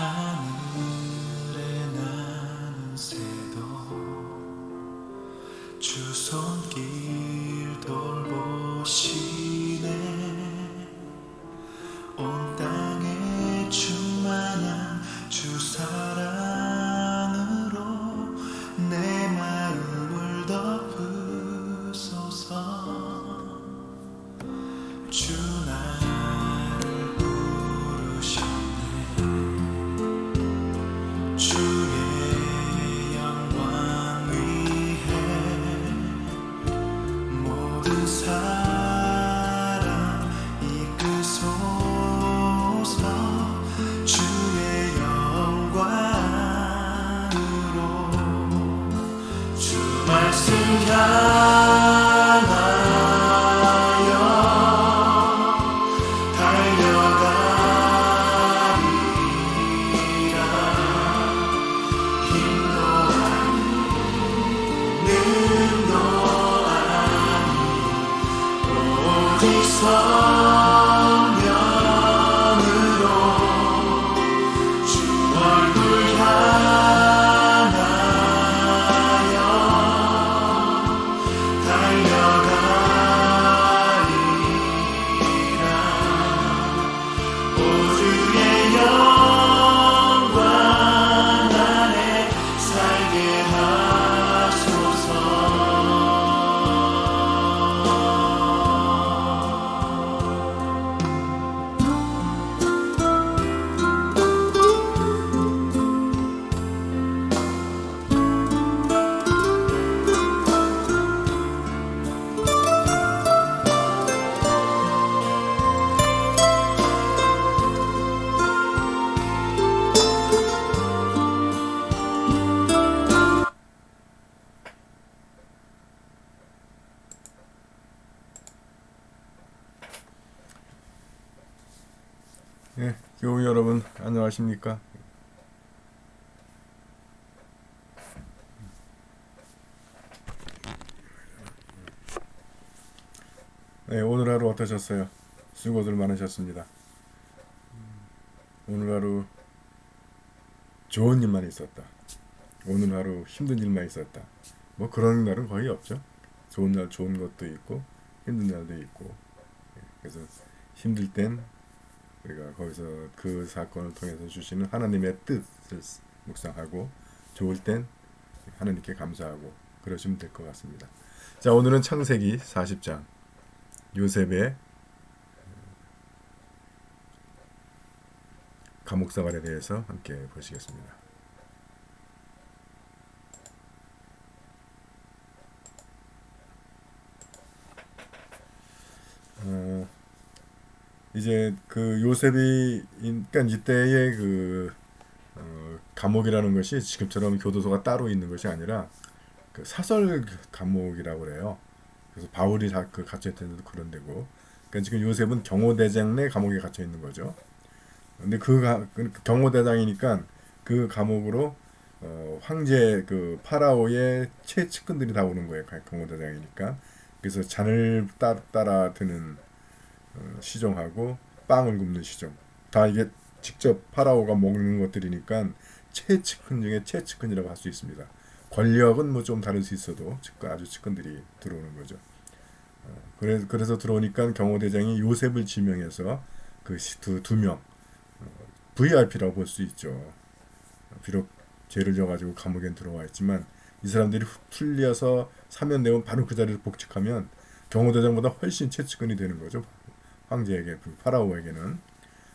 하늘에 나는 새도 주 손길 돌보시네. 온 땅에 충만한 주 사랑으로 내 마음을 덮으소서. 주 나를 부르셨네. 주의 영광 위해 모든 사람 이끄소서. 주의 영광으로 주 말씀 향하여 성령으로 주 얼굴 향하여 달려가리라. 오 주의 영광 안에 살게 하소서. 네, 교우 여러분 안녕하십니까? 네, 오늘 하루 어떠셨어요? 수고들 많으셨습니다. 오늘 하루 좋은 일만 있었다. 오늘 하루 힘든 일만 있었다. 뭐 그런 날은 거의 없죠. 좋은 날 좋은 것도 있고 힘든 날도 있고. 그래서 힘들 땐 우리가 거기서 그 사건을 통해서 주시는 하나님의 뜻을 묵상하고, 좋을 땐 하나님께 감사하고 그러시면 될 것 같습니다. 자, 오늘은 창세기 40장 요셉의 감옥 생활에 대해서 함께 보시겠습니다. 이제 그 요셉이, 그러니까 이때의 그 감옥이라는 것이 지금처럼 교도소가 따로 있는 것이 아니라 그 사설 감옥이라고 그래요. 그래서 바울이 그 갇혀있던 데도 그런 데고, 그러니까 지금 요셉은 경호대장 내 감옥에 갇혀 있는 거죠. 근데 그 경호대장이니까 그 감옥으로 황제 그 파라오의 최측근들이 다 오는 거예요. 경호대장이니까. 그래서 잔을 따라 드는 시종하고 빵을 굽는 시종, 다 이게 직접 파라오가 먹는 것들이니까 최측근 중에 최측근이라고 할 수 있습니다. 권력은 뭐 좀 다를 수 있어도 아주 측근들이 들어오는 거죠. 그래서 들어오니까 경호대장이 요셉을 지명해서 그 두 명 VIP라고 볼 수 있죠. 비록 죄를 져가지고 감옥에 들어와 있지만 이 사람들이 풀려서 사면 내면 바로 그 자리에서 복직하면 경호대장보다 훨씬 최측근이 되는 거죠. 황제에게, 파라오에게는.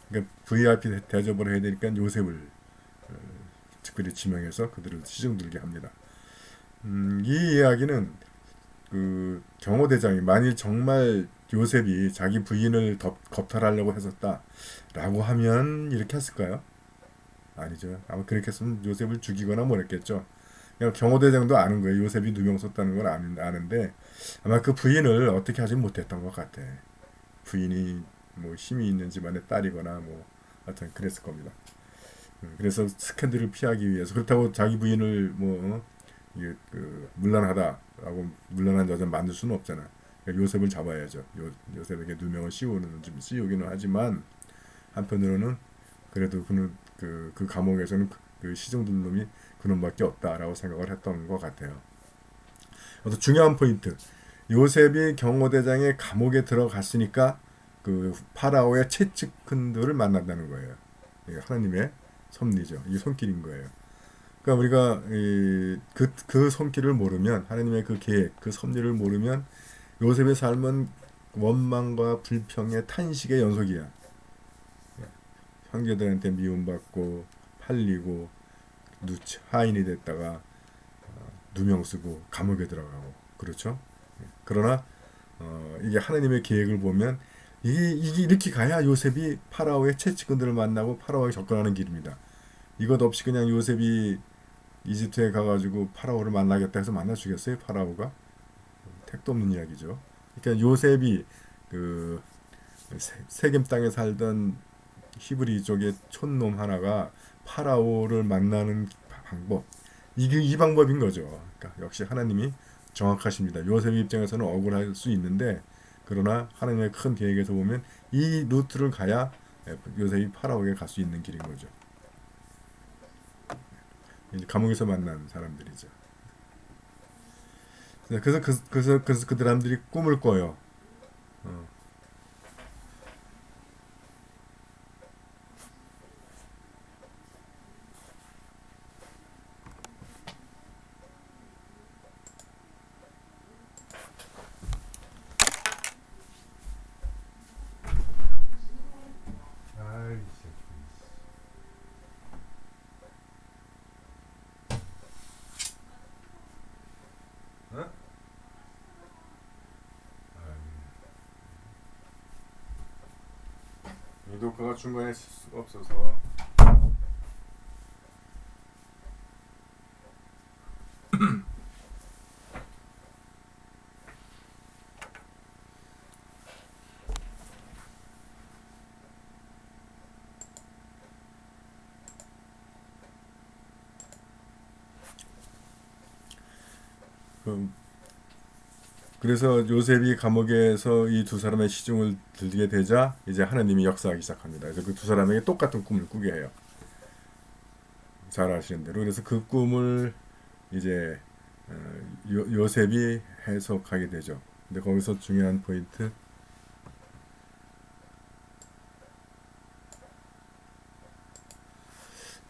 그러니까 VIP 대접을 해야 되니까 요셉을 특별히 지명해서 그들을 시중 들게 합니다. 이 이야기는 그 경호대장이 만일 정말 요셉이 자기 부인을 겁탈하려고 했었다라고 하면 이렇게 했을까요? 아니죠. 아마 그렇게 했으면 요셉을 죽이거나 뭐 했겠죠. 그냥 경호대장도 아는 거예요. 요셉이 누명 썼다는 걸 아는데 아마 그 부인을 어떻게 하지 못했던 것 같아. 부인이 뭐 힘이 있는 집안의 딸이거나 뭐 하여튼 그랬을 겁니다. 그래서 스캔들을 피하기 위해서, 그렇다고 자기 부인을 뭐 이게 물란하다라고 물란한 여자 만들 수는 없잖아. 그러니까 요셉을 잡아야죠. 요셉에게 누명을 씌우기는 하지만 한편으로는 그래도 그는 그 감옥에서는 그 시중 들놈이 그놈밖에 없다라고 생각을 했던 것 같아요. 또 중요한 포인트. 요셉이 경호대장의 감옥에 들어갔으니까 그 파라오의 채찍꾼들을 만난다는 거예요. 이게 하나님의 섭리죠. 이게 손길인 거예요. 그러니까 우리가 그 손길을 모르면 하나님의 그 계획, 그 섭리를 모르면 요셉의 삶은 원망과 불평의 탄식의 연속이야. 형제들한테 미움받고 팔리고 하인이 됐다가 누명 쓰고 감옥에 들어가고 그렇죠. 그러나 이게 하나님의 계획을 보면 이게 이렇게 가야 요셉이 파라오의 채찍꾼들을 만나고 파라오에 접근하는 길입니다. 이것 없이 그냥 요셉이 이집트에 가가지고 파라오를 만나겠다 해서 만나주겠어요? 파라오가? 택도 없는 이야기죠. 그러니까 요셉이 그 세겜 땅에 살던 히브리 쪽의 촌놈 하나가 파라오를 만나는 방법, 이게 이 방법인 거죠. 그러니까 역시 하나님이 정확하십니다. 요셉 입장에서는 억울할 수 있는데 그러나 하나님의 큰 계획에서 보면 이 루트를 가야 요셉이 파라오에 갈 수 있는 길인 거죠. 이제 감옥에서 만난 사람들이죠. 그래서 그 사람들이 꿈을 꿔요. 이 녹화가 중간에 쓸 수가 없어서 그래서 요셉이 감옥에서 이 두 사람의 시중을 들게 되자 이제 하나님이 역사하기 시작합니다. 그래서 그 두 사람에게 똑같은 꿈을 꾸게 해요. 잘 아시는 대로. 그래서 그 꿈을 이제 요셉이 해석하게 되죠. 근데 거기서 중요한 포인트,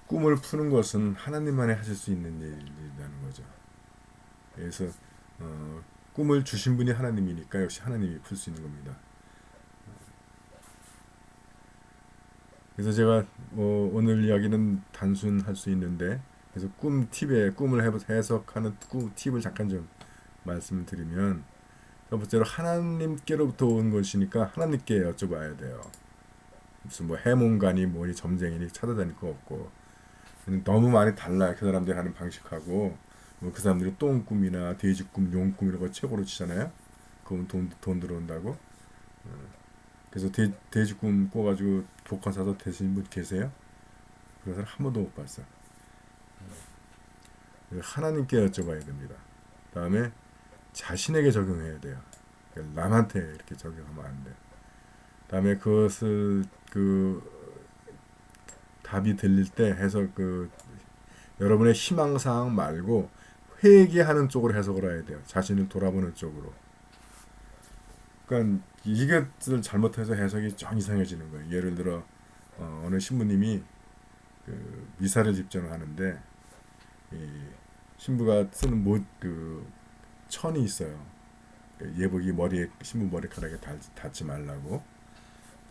꿈을 푸는 것은 하나님만이 하실 수 있는 일이라는 거죠. 그래서 꿈을 주신 분이 하나님이니까 역시 하나님이 풀 수 있는 겁니다. 그래서 제가 오늘 이야기는 단순할 수 있는데 그래서 꿈을 해석하는 꿈 팁을 잠깐 좀 말씀드리면 첫 번째로 하나님께로부터 온 것이니까 하나님께 여쭤봐야 돼요. 무슨 뭐 해몽가니 뭐니 점쟁이니 찾아다닐 거 없고 너무 많이 달라요. 그 사람들이 하는 방식하고 뭐 그 사람들이 똥꿈이나 돼지꿈, 용꿈 이런 거 최고로 치잖아요. 그건 돈 들어온다고. 그래서 돼지꿈 꿔가지고 복권 사서 되신 분 계세요? 그런 사람 한 번도 못 봤어요. 하나님께 여쭤봐야 됩니다. 다음에 자신에게 적용해야 돼요. 남한테 이렇게 적용하면 안 돼. 다음에 그것을 답이 들릴 때 해서 여러분의 희망사항 말고 회개하는 쪽으로 해석을 해야 돼요. 자신을 돌아보는 쪽으로. 그러니까 이것을 잘못해서 해석이 좀 이상해지는 거예요. 예를 들어 어느 신부님이 미사를 집전을 하는데 이 신부가 쓰는 천이 있어요. 예복이 신부 머리카락에 닿지 말라고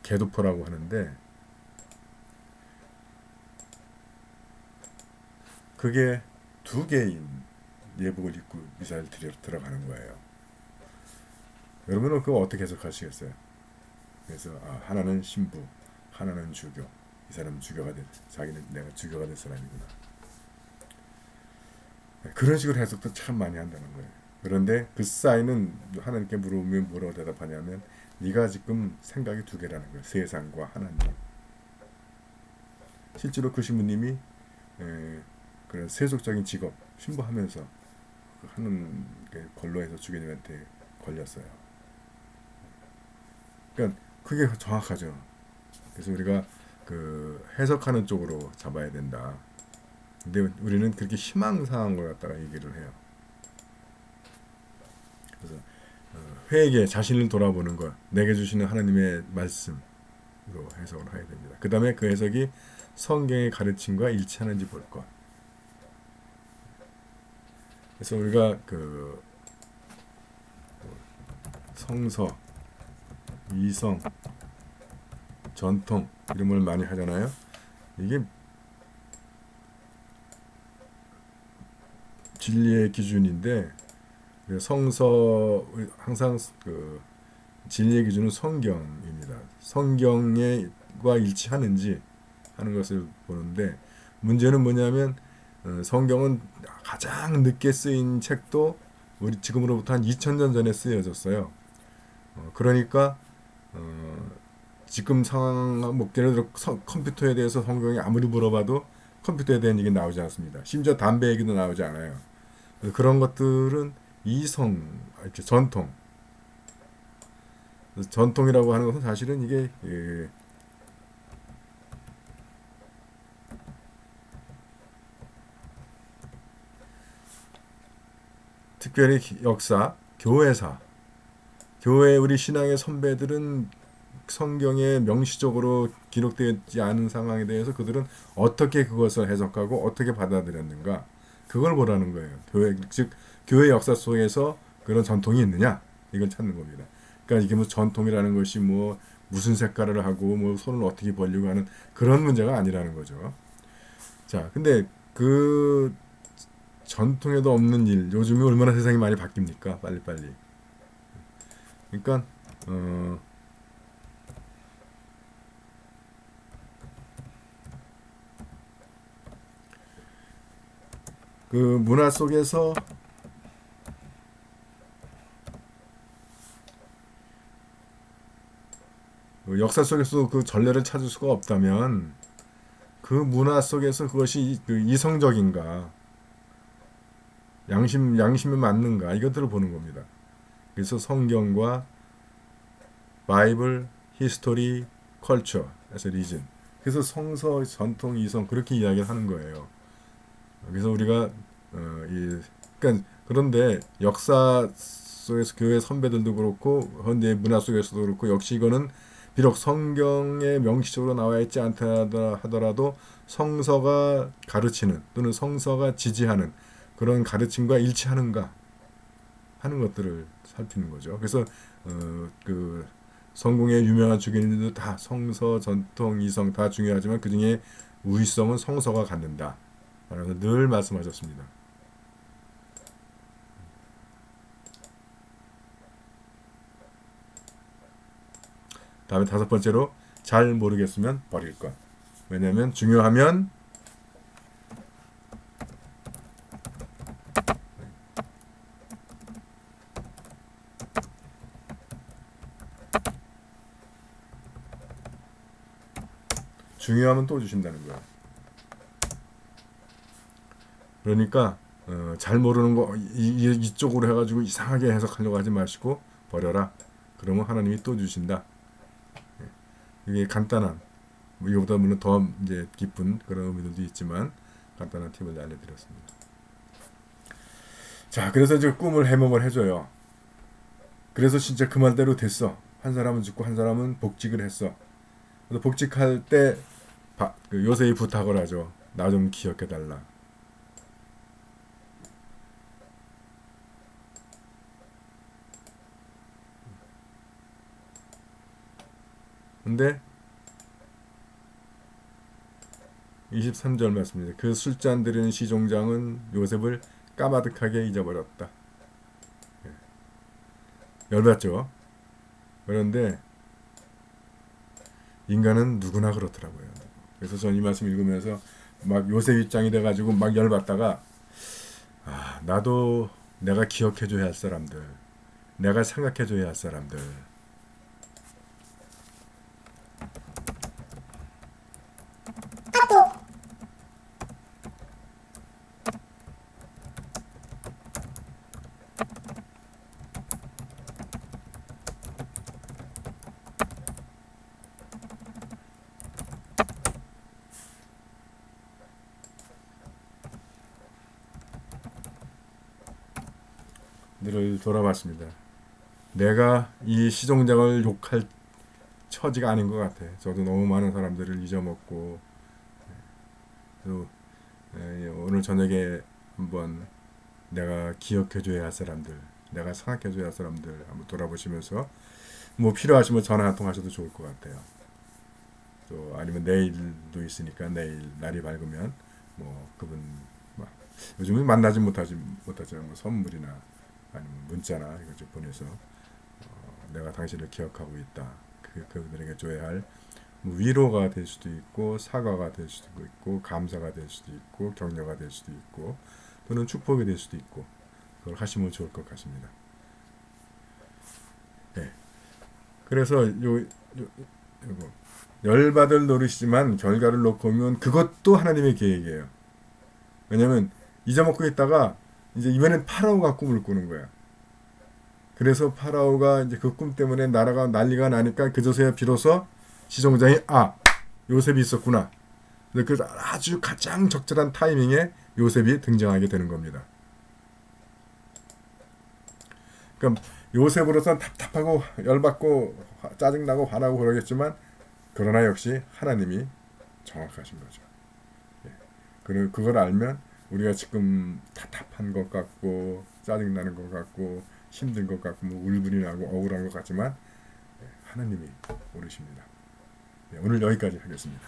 개도포라고 하는데 그게 2개인 예복을 입고 미사를 들어가는 거예요. 여러분은 그거 어떻게 해석하시겠어요? 그래서 하나는 신부, 하나는 주교. 이 사람은 자기는 내가 주교가 될 사람이구나. 그런 식으로 해석도 참 많이 한다는 거예요. 그런데 그 사인은 하나님께 물어보면 뭐라고 대답하냐면 네가 지금 생각이 2개라는 거예요. 세상과 하나님. 실제로 그 신부님이 그런 세속적인 직업 신부하면서 하는 걸로 해서 주교님한테 걸렸어요. 그러니까 그게 정확하죠. 그래서 우리가 그 해석하는 쪽으로 잡아야 된다. 근데 우리는 그렇게 희망사항 걸 갖다가 얘기를 해요. 그래서 회개, 자신을 돌아보는 것, 내게 주시는 하나님의 말씀으로 해석을 해야 됩니다. 그 다음에 그 해석이 성경의 가르침과 일치하는지 볼 것. 그래서 우리가 그 성서, 이성, 전통 이런 걸 많이 하잖아요. 이게 진리의 기준인데 성서 항상 그 진리의 기준은 성경입니다. 성경과 일치하는지 하는 것을 보는데 문제는 뭐냐면 성경은 가장 늦게 쓰인 책도 우리 지금으로부터 한 2000년 전에 쓰여졌어요. 그러니까 지금 상황 뭐 예를 들어 컴퓨터에 대해서 성경이 아무리 물어봐도 컴퓨터에 대한 얘기 나오지 않습니다. 심지어 담배 얘기도 나오지 않아요. 그런 것들은 이성, 이렇게 전통. 전통이라고 하는 것은 사실은 이게 특별히 역사, 교회사, 교회 우리 신앙의 선배들은 성경에 명시적으로 기록되지 않은 상황에 대해서 그들은 어떻게 그것을 해석하고 어떻게 받아들였는가 그걸 보라는 거예요. 즉 교회 역사 속에서 그런 전통이 있느냐 이걸 찾는 겁니다. 그러니까 이게 뭐 전통이라는 것이 뭐 무슨 색깔을 하고 뭐 손을 어떻게 벌리고 하는 그런 문제가 아니라는 거죠. 자, 근데 그 전통에도 없는 일 요즘에 얼마나 세상이 많이 바뀝니까? 빨리빨리. 그러니까 그 문화 속에서 역사 속에서 그 전례를 찾을 수가 없다면 그 문화 속에서 그것이 그 이성적인가 양심에 맞는가 이것들을 보는 겁니다. 그래서 성경과 바이블, 히스토리, 컬처, 에서 리즌. 그래서 성서, 전통, 이성 그렇게 이야기를 하는 거예요. 그래서 우리가 그러니까 그런데 역사 속에서 교회 선배들도 그렇고 현대 문화 속에서도 그렇고 역시 이거는 비록 성경에 명시적으로 나와 있지 않다 하더라도 성서가 가르치는 또는 성서가 지지하는 그런 가르침과 일치하는가 하는 것들을 살피는 거죠. 그래서 그 성공의 유명한 주기님들도 다 성서, 전통, 이성 다 중요하지만 그 중에 우위성은 성서가 갖는다. 라고 늘 말씀하셨습니다. 다음에 다섯 번째로 잘 모르겠으면 버릴 것. 왜냐하면 중요하면 또 주신다는 거야. 그러니까 잘 모르는 거 이쪽으로 해가지고 이상하게 해석하려고 하지 마시고 버려라. 그러면 하나님이 또 주신다. 이게 간단한 이거보다 물론 더 이제 깊은 그런 의미들도 있지만 간단한 팁을 알려드렸습니다. 자, 그래서 이제 꿈을 해몽을 해줘요. 그래서 진짜 그 말대로 됐어. 한 사람은 죽고 한 사람은 복직을 했어. 그래서 복직할 때 그 요셉이 부탁을 하죠. 나 좀 기억해달라. 근데 23절 말씀입니다. 그 술잔 들이는 시종장은 요셉을 까마득하게 잊어버렸다. 열받죠. 그런데 인간은 누구나 그렇더라고요. 그래서 저는 이 말씀 읽으면서 막 요셉 입장이 돼가지고 막 열받다가 나도 내가 기억해줘야 할 사람들, 내가 생각해줘야 할 사람들. 늘 돌아봤습니다. 내가 이 시종장을 욕할 처지가 아닌 것 같아. 저도 너무 많은 사람들을 잊어먹고 또 오늘 저녁에 한번 내가 기억해줘야 할 사람들, 내가 생각해줘야 할 사람들 한번 돌아보시면서 뭐 필요하시면 전화 한 통 하셔도 좋을 것 같아요. 또 아니면 내일도 있으니까 내일 날이 밝으면 뭐 그분 요즘은 만나지 못하지만 뭐 선물이나 아니면 문자나 이거 좀 보내서 내가 당신을 기억하고 있다. 그분들에게 줘야 할 뭐 위로가 될 수도 있고 사과가 될 수도 있고 감사가 될 수도 있고 격려가 될 수도 있고 또는 축복이 될 수도 있고 그걸 하시면 좋을 것 같습니다. 네. 그래서 요거 열받을 노릇이지만 결과를 놓고 보면 그것도 하나님의 계획이에요. 왜냐면 잊어먹고 있다가 이제 이번엔 파라오가 꿈을 꾸는 거야. 그래서 파라오가 이제 그 꿈 때문에 나라가 난리가 나니까 그저서야 비로소 시종장이 요셉이 있었구나. 그 아주 가장 적절한 타이밍에 요셉이 등장하게 되는 겁니다. 그럼 요셉으로서는 답답하고 열받고 짜증나고 화나고 그러겠지만 그러나 역시 하나님이 정확하신 거죠. 그리고 그걸 알면 우리가 지금 답답한 것 같고 짜증나는 것 같고 힘든 것 같고 뭐 울분이 나고 억울한 것 같지만 하나님이 오르십니다. 오늘 여기까지 하겠습니다.